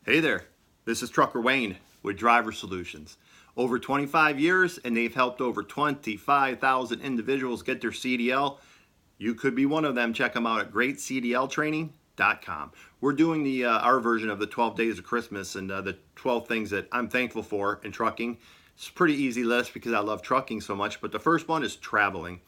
Hey there, this is Trucker Wayne with Driver Solutions. Over 25 years, and they've helped over 25,000 individuals get their CDL. You could be one of them. Check them out at greatcdltraining.com. We're doing our version of the 12 days of Christmas and the 12 things that I'm thankful for in trucking. It's a pretty easy list because I love trucking so much, but the first one is traveling.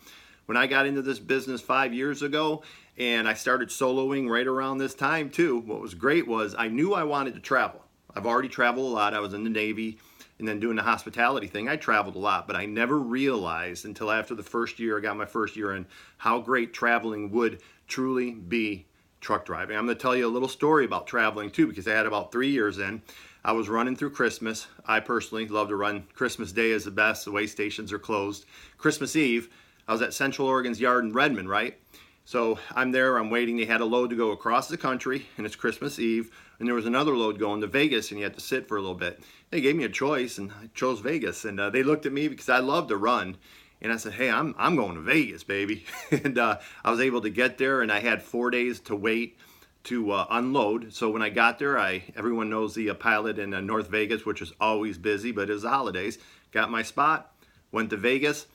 When I got into this business 5 years ago, and I started soloing right around this time too, what was great was I knew I wanted to travel. I've already traveled a lot. I was in the Navy and then doing the hospitality thing. I traveled a lot, but I never realized until after the first year, I got my first year in, how great traveling would truly be truck driving. I'm going to tell you a little story about traveling too, because I had about 3 years in. I was running through Christmas. I personally love to run. Christmas Day is the best. The way stations are closed. Christmas Eve, I was at Central Oregon's yard in Redmond, right? So I'm there, I'm waiting. They had a load to go across the country, and it's Christmas Eve, and there was another load going to Vegas, and you had to sit for a little bit. They gave me a choice, and I chose Vegas, and they looked at me because I love to run, and I said, hey, I'm going to Vegas, baby. And I was able to get there, and I had 4 days to wait to unload. So when I got there, everyone knows the pilot in North Vegas, which is always busy, but it was the holidays. Got my spot, went to Vegas.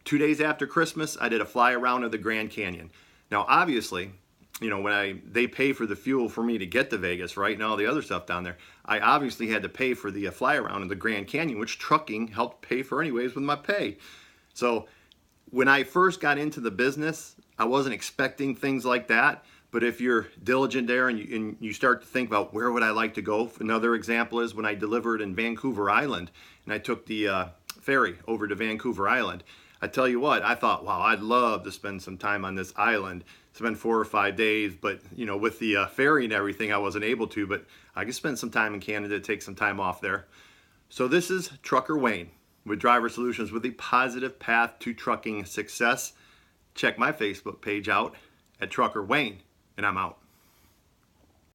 2 days after Christmas, I did a fly around of the Grand Canyon. Now, obviously, you know, they pay for the fuel for me to get to Vegas, right, and all the other stuff down there, I obviously had to pay for the fly around of the Grand Canyon, which trucking helped pay for anyways with my pay. So when I first got into the business, I wasn't expecting things like that. But if you're diligent there and you start to think about where would I like to go, another example is when I delivered in Vancouver Island and I took the ferry over to Vancouver Island. I tell you what, I thought, wow, I'd love to spend some time on this island, spend 4 or 5 days, but you know, with the ferry and everything, I wasn't able to, but I could spend some time in Canada, take some time off there. So this is Trucker Wayne with Driver Solutions with a positive path to trucking success. Check my Facebook page out at Trucker Wayne, and I'm out.